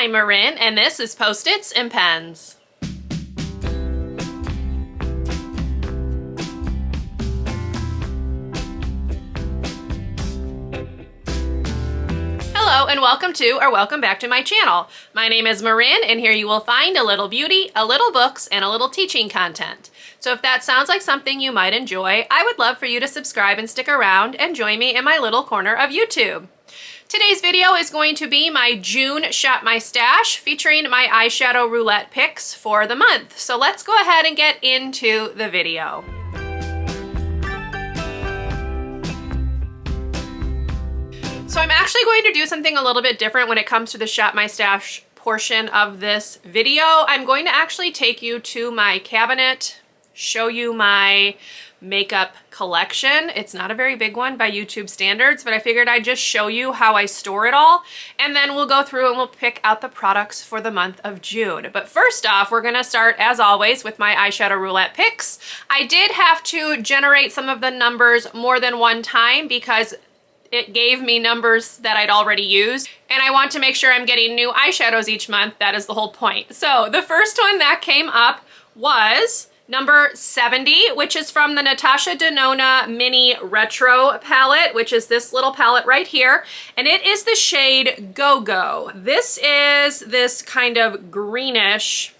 I'm Marin, and this is Post-its and Pens. Hello and welcome to or welcome back to my channel. My name is Marin, and here you will find a little beauty, a little books, and a little teaching content. So if that sounds like something you might enjoy, I would love for you to subscribe and stick around and join me in my little corner of YouTube. Today's video is going to be my June Shop My Stash featuring my eyeshadow roulette picks for the month. So let's go ahead and get into the video. So I'm actually going to do something a little bit different when it comes to the Shop My Stash portion of this video. I'm going to actually take you to my cabinet, show you my makeup collection. It's not a very big one by YouTube standards, but I figured I'd just show you how I store it all, and then we'll go through and we'll pick out the products for the month of June. But first off, we're gonna start, as always, with my eyeshadow roulette picks. I did have to generate some of the numbers more than one time because it gave me numbers that I'd already used, and I want to make sure I'm getting new eyeshadows each month. That is the whole point. So the first one that came up was number 70, which is from the Natasha Denona Mini Retro palette, which is this little palette right here, and it is the shade Go-Go. This is this kind of greenish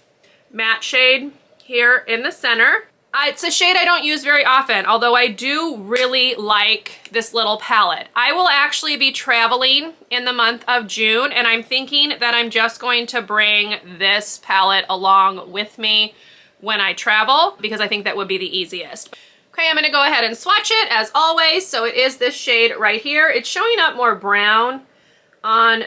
matte shade here in the center. It's a shade I don't use very often, although I do really like this little palette. I will actually be traveling in the month of June, and I'm thinking that I'm just going to bring this palette along with me when I travel, because I think that would be the easiest. Okay, I'm gonna go ahead and swatch it as always. So it is this shade right here. It's showing up more brown on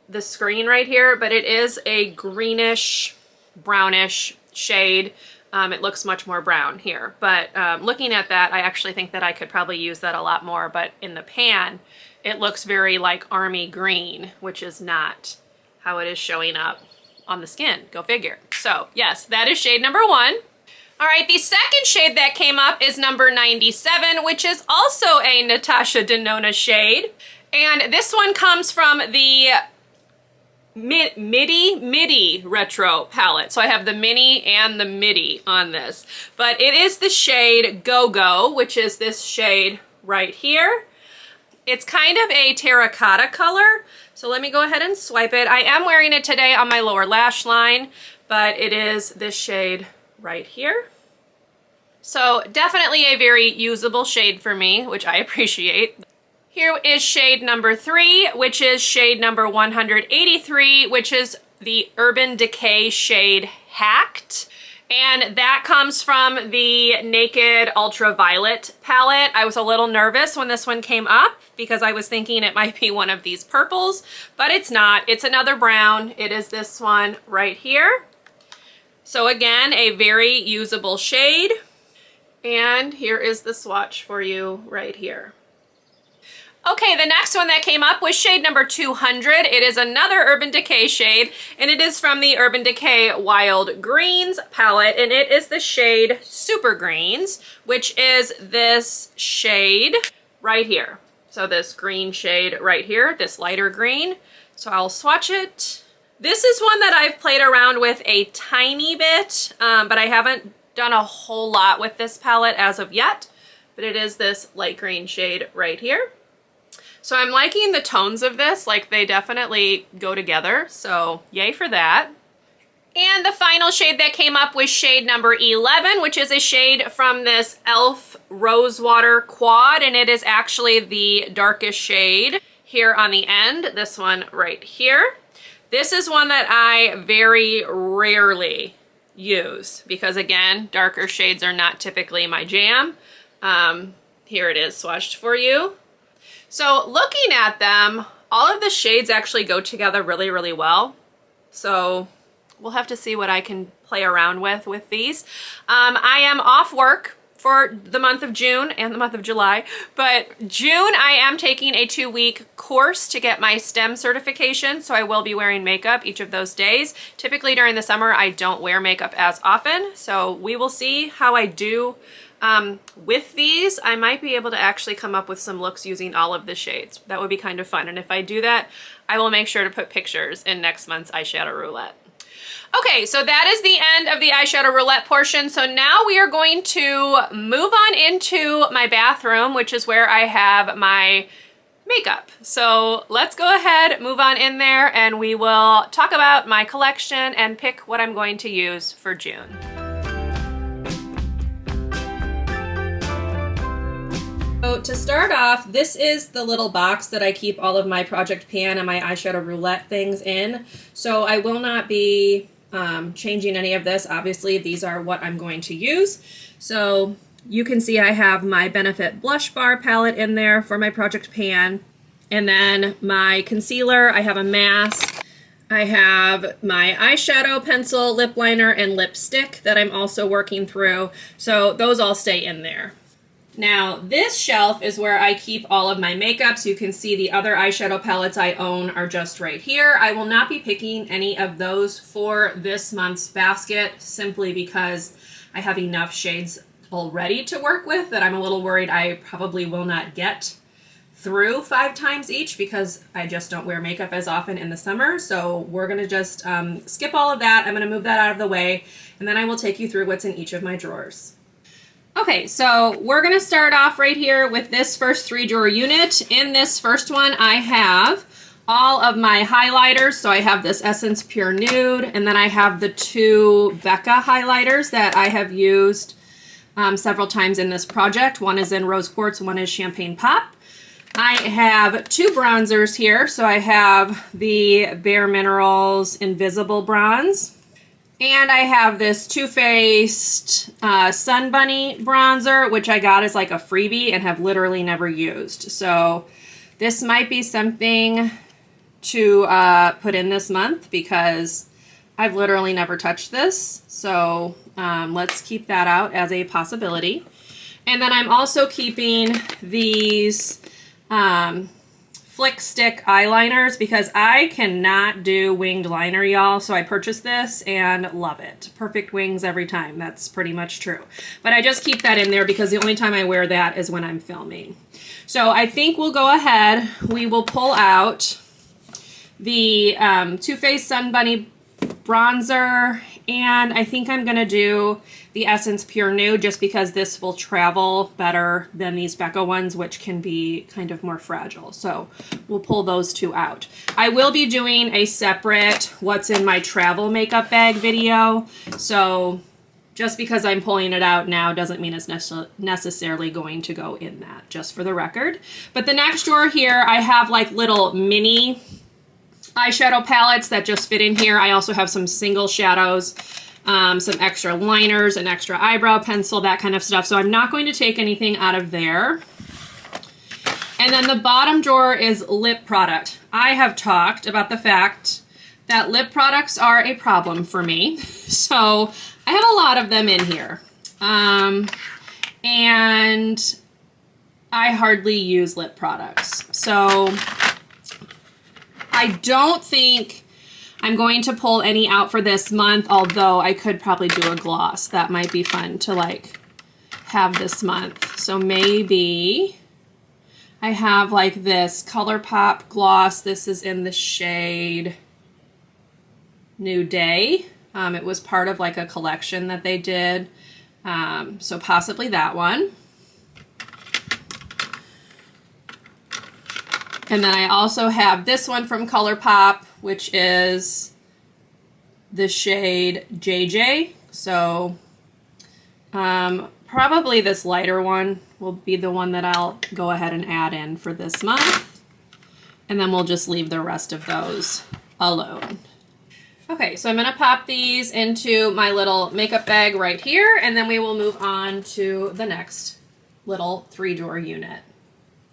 the screen right here, but it is a greenish, brownish shade. It looks much more brown here, but looking at that, I actually think that I could probably use that a lot more, but in the pan, it looks very like army green, which is not how it is showing up on the skin. Go figure. So yes, that is shade number 1. All right, the second shade that came up is number 97, which is also a Natasha Denona shade. And this one comes from the Midi Retro palette. So I have the Mini and the Midi on this. But it is the shade Go-Go, which is this shade right here. It's kind of a terracotta color. So let me go ahead and swipe it. I am wearing it today on my lower lash line, but it is this shade right here. So definitely a very usable shade for me, which I appreciate. Here is shade number 3, which is shade number 183, which is the Urban Decay shade Hacked. And that comes from the Naked Ultraviolet palette. I was a little nervous when this one came up because I was thinking it might be one of these purples, but it's not. It's another brown. It is this one right here. So again, a very usable shade. And here is the swatch for you right here. Okay, the next one that came up was shade number 200. It is another Urban Decay shade, and it is from the Urban Decay Wild Greens palette, and it is the shade Super Greens, which is this shade right here. So this green shade right here, this lighter green. So I'll swatch it. This is one that I've played around with a tiny bit, but I haven't done a whole lot with this palette as of yet, but it is this light green shade right here. So I'm liking the tones of this, like they definitely go together, so yay for that. And the final shade that came up was shade number 11, which is a shade from this e.l.f. Rosewater Quad, and it is actually the darkest shade here on the end, this one right here. This is one that I very rarely use because, again, darker shades are not typically my jam. Here it is swatched for you. So looking at them, all of the shades actually go together really, really well. So we'll have to see what I can play around with these. I am off work for the month of June and the month of July. But June, I am taking a 2-week course to get my STEM certification, so I will be wearing makeup each of those days. Typically during the summer, I don't wear makeup as often, so we will see how I do with these. I might be able to actually come up with some looks using all of the shades. That would be kind of fun, and if I do that, I will make sure to put pictures in next month's Eyeshadow Roulette. Okay, so that is the end of the Eyeshadow Roulette portion. So now we are going to move on into my bathroom, which is where I have my makeup. So let's go ahead, move on in there, and we will talk about my collection and pick what I'm going to use for June. So to start off, this is the little box that I keep all of my Project Pan and my Eyeshadow Roulette things in. So I will not be changing any of this. Obviously, these are what I'm going to use. So you can see I have my Benefit Blush Bar palette in there for my Project Pan. And then my concealer, I have a mask. I have my eyeshadow pencil, lip liner, and lipstick that I'm also working through. So those all stay in there. Now, this shelf is where I keep all of my makeup, so you can see the other eyeshadow palettes I own are just right here. I will not be picking any of those for this month's basket, simply because I have enough shades already to work with that I'm a little worried I probably will not get through 5 times each, because I just don't wear makeup as often in the summer. So we're gonna just skip all of that. I'm gonna move that out of the way, and then I will take you through what's in each of my drawers. Okay, so we're gonna start off right here with this first 3-drawer unit. In this first one, I have all of my highlighters. So I have this Essence Pure Nude, and then I have the 2 Becca highlighters that I have used several times in this project. One is in Rose Quartz, one is Champagne Pop. I have 2 bronzers here. So I have the Bare Minerals Invisible Bronze. And I have this Too Faced Sun Bunny bronzer, which I got as like a freebie and have literally never used. So this might be something to put in this month, because I've literally never touched this. So let's keep that out as a possibility. And then I'm also keeping these Flick Stick eyeliners, because I cannot do winged liner, y'all. So I purchased this and love it. Perfect wings every time. That's pretty much true. But I just keep that in there because the only time I wear that is when I'm filming. So I think we'll go ahead. We will pull out the Too Faced Sun Bunny bronzer, and I think I'm gonna do the Essence Pure Nude, just because this will travel better than these Becca ones, which can be kind of more fragile. So we'll pull those 2 out. I will be doing a separate what's in my travel makeup bag video. So just because I'm pulling it out now doesn't mean it's necessarily going to go in that, just for the record. But the next drawer here, I have like little mini eyeshadow palettes that just fit in here. I also have some single shadows, some extra liners, an extra eyebrow pencil, that kind of stuff. So I'm not going to take anything out of there. And then the bottom drawer is lip product. I have talked about the fact that lip products are a problem for me. So I have a lot of them in here. And I hardly use lip products. So I don't think I'm going to pull any out for this month, although I could probably do a gloss. That might be fun to like have this month. So maybe I have like this ColourPop gloss. This is in the shade New Day. It was part of like a collection that they did. So possibly that one. And then I also have this one from ColourPop, which is the shade JJ. So probably this lighter one will be the one that I'll go ahead and add in for this month. And then we'll just leave the rest of those alone. Okay, so I'm gonna pop these into my little makeup bag right here, and then we will move on to the next little 3-drawer unit.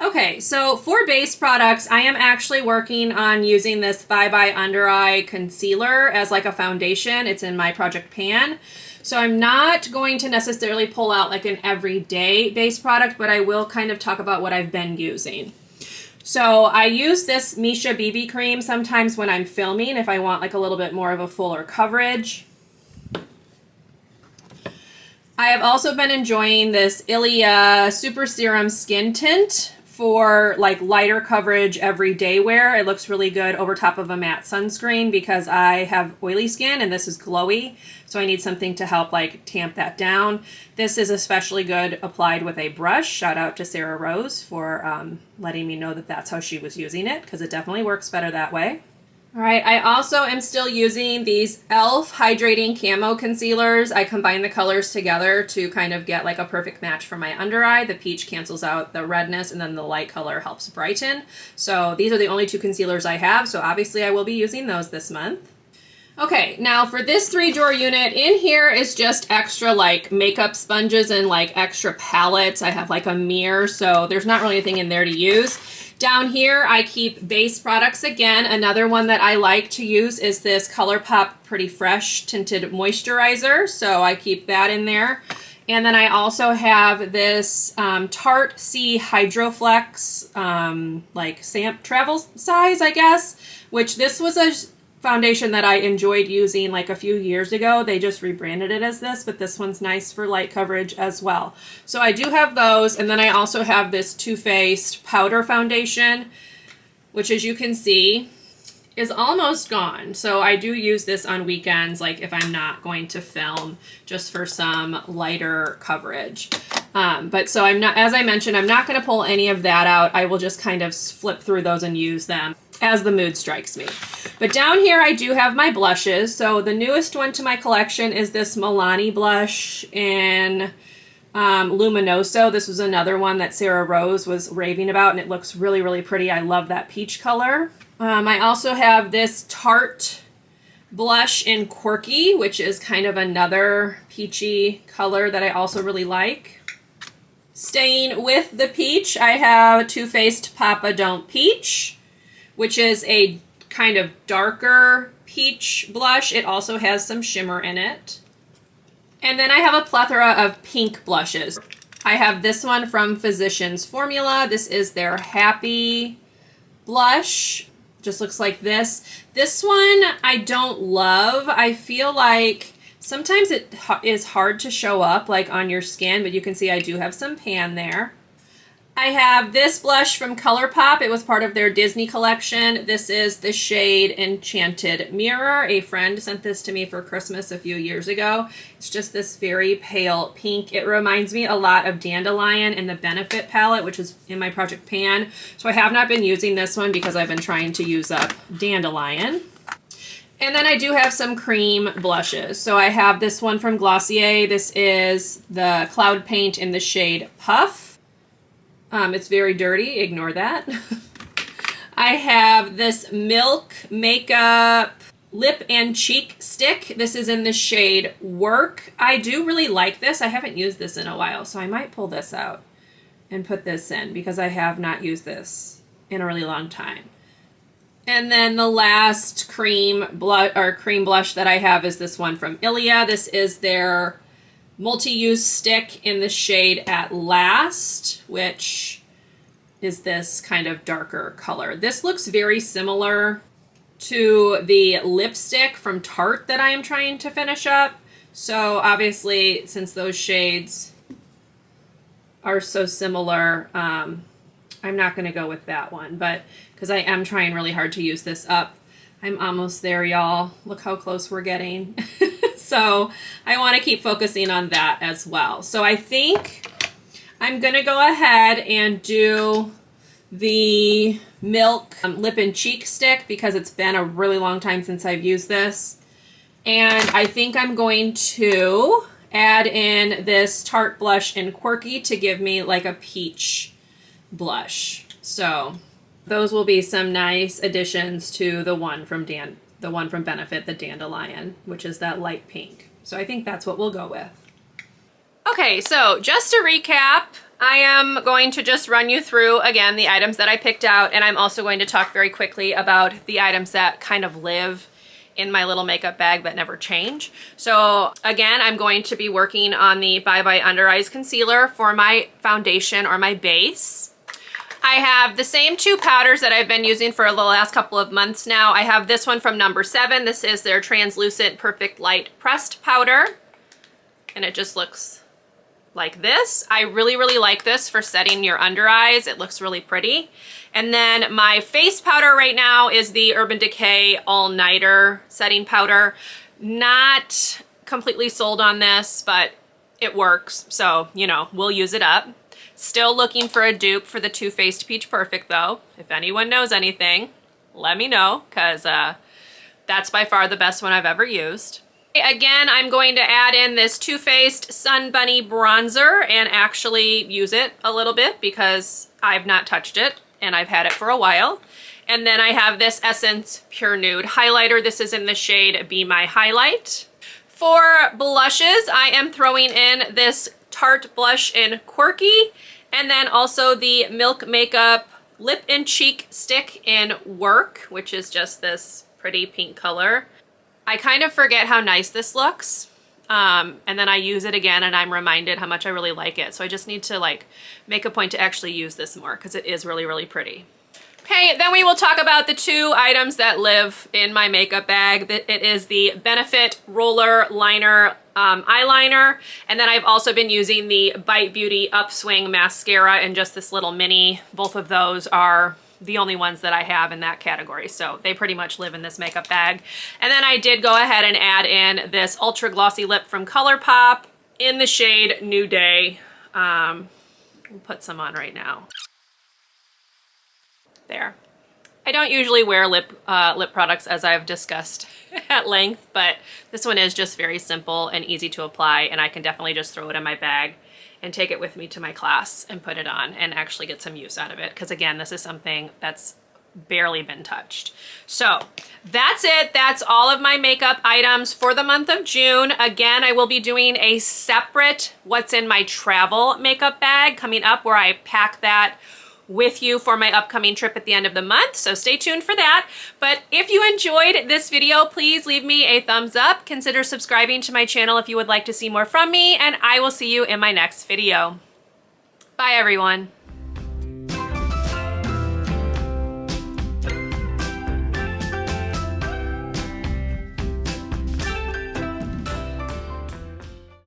Okay, so for base products, I am actually working on using this Bye Bye Under Eye Concealer as like a foundation. It's in my Project Pan. So I'm not going to necessarily pull out like an everyday base product, but I will kind of talk about what I've been using. So I use this Misha BB cream sometimes when I'm filming if I want like a little bit more of a fuller coverage. I have also been enjoying this Ilia Super Serum Skin Tint for like lighter coverage everyday wear. It looks really good over top of a matte sunscreen because I have oily skin and this is glowy. So I need something to help like tamp that down. This is especially good applied with a brush. Shout out to Sarah Rose for letting me know that that's how she was using it because it definitely works better that way. All right, I also am still using these e.l.f. Hydrating Camo Concealers. I combine the colors together to kind of get like a perfect match for my under eye. The peach cancels out the redness and then the light color helps brighten. So these are the only two concealers I have, so obviously I will be using those this month. Okay, now for this 3-drawer unit, in here is just extra like makeup sponges and like extra palettes. I have like a mirror, so there's not really anything in there to use. Down here, I keep base products again. Another one that I like to use is this ColourPop Pretty Fresh Tinted Moisturizer, so I keep that in there. And then I also have this Tarte C Hydroflex, like travel size, I guess, which this was a foundation that I enjoyed using like a few years ago. They just rebranded it as this, but this one's nice for light coverage as well. So I do have those, and then I also have this Too Faced powder foundation, which as you can see is almost gone. So I do use this on weekends, like if I'm not going to film, just for some lighter coverage. But so I'm not, as I mentioned, I'm not going to pull any of that out. I will just kind of flip through those and use them as the mood strikes me. But down here I do have my blushes. So the newest one to my collection is this Milani blush in Luminoso. This was another one that Sarah Rose was raving about, and it looks really, really pretty. I love that peach color. I also have this Tarte blush in Quirky, which is kind of another peachy color that I also really like. Staying with the peach, I have Too Faced Papa Don't Peach, which is a kind of darker peach blush. It also has some shimmer in it. And then I have a plethora of pink blushes. I have this one from Physicians Formula. This is their Happy blush. Just looks like this. This one I don't love. I feel like sometimes it is hard to show up like on your skin, but you can see I do have some pan there. I have this blush from ColourPop. It was part of their Disney collection. This is the shade Enchanted Mirror. A friend sent this to me for Christmas a few years ago. It's just this very pale pink. It reminds me a lot of Dandelion in the Benefit palette, which is in my Project Pan. So I have not been using this one because I've been trying to use up Dandelion. And then I do have some cream blushes. So I have this one from Glossier. This is the Cloud Paint in the shade Puff. It's very dirty, ignore that. I have this Milk Makeup Lip and Cheek Stick. This is in the shade Work. I do really like this. I haven't used this in a while, so I might pull this out and put this in because I have not used this in a really long time. And then the last cream blush that I have is this one from Ilia. This is their multi-use stick in the shade At Last, which is this kind of darker color. This looks very similar to the lipstick from Tarte that I am trying to finish up. So obviously, since those shades are so similar, I'm not going to go with that one, but because I am trying really hard to use this up. I'm almost there, y'all. Look how close we're getting. So I want to keep focusing on that as well. So I think I'm going to go ahead and do the Milk Lip and Cheek Stick because it's been a really long time since I've used this. And I think I'm going to add in this Tarte blush in Quirky to give me like a peach blush. So those will be some nice additions to the one from Benefit, the Dandelion, which is that light pink. So I think that's what we'll go with. Okay, so just to recap, I am going to just run you through, again, the items that I picked out, and I'm also going to talk very quickly about the items that kind of live in my little makeup bag but never change. So again, I'm going to be working on the Bye Bye Under Eyes Concealer for my foundation or my base. I have the same two powders that I've been using for the last couple of months now. I have this one from number 7. This is their Translucent Perfect Light Pressed Powder, and it just looks like this. I really, really like this for setting your under eyes. It looks really pretty. And then my face powder right now is the Urban Decay All Nighter Setting Powder. Not completely sold on this, but it works. So, you know, we'll use it up. Still looking for a dupe for the Too Faced Peach Perfect though. If anyone knows anything, let me know, because that's by far the best one I've ever used. Again, I'm going to add in this Too Faced Sun Bunny Bronzer and actually use it a little bit because I've not touched it and I've had it for a while. And then I have this Essence Pure Nude Highlighter. This is in the shade Be My Highlight. For blushes, I am throwing in this Tarte blush in Quirky, and then also the Milk Makeup Lip and Cheek Stick in Work, which is just this pretty pink color. I kind of forget how nice this looks, and then I use it again and I'm reminded how much I really like it. So I just need to like make a point to actually use this more because it is really, really pretty. Okay, then we will talk about the two items that live in my makeup bag. It is the Benefit Roller Liner eyeliner, and then I've also been using the Bite Beauty Upswing Mascara in just this little mini. Both of those are the only ones that I have in that category, so they pretty much live in this makeup bag. And then I did go ahead and add in this Ultra Glossy Lip from ColourPop in the shade New Day. We'll put some on right now. There. I don't usually wear lip products, as I've discussed at length, but this one is just very simple and easy to apply, and I can definitely just throw it in my bag and take it with me to my class and put it on and actually get some use out of it. Because again, this is something that's barely been touched. So that's it. That's all of my makeup items for the month of June. Again, I will be doing a separate what's in my travel makeup bag coming up where I pack that with you for my upcoming trip at the end of the month, so stay tuned for that. But if you enjoyed this video, please leave me a thumbs up. Consider subscribing to my channel if you would like to see more from me, and I will see you in my next video. Bye, everyone.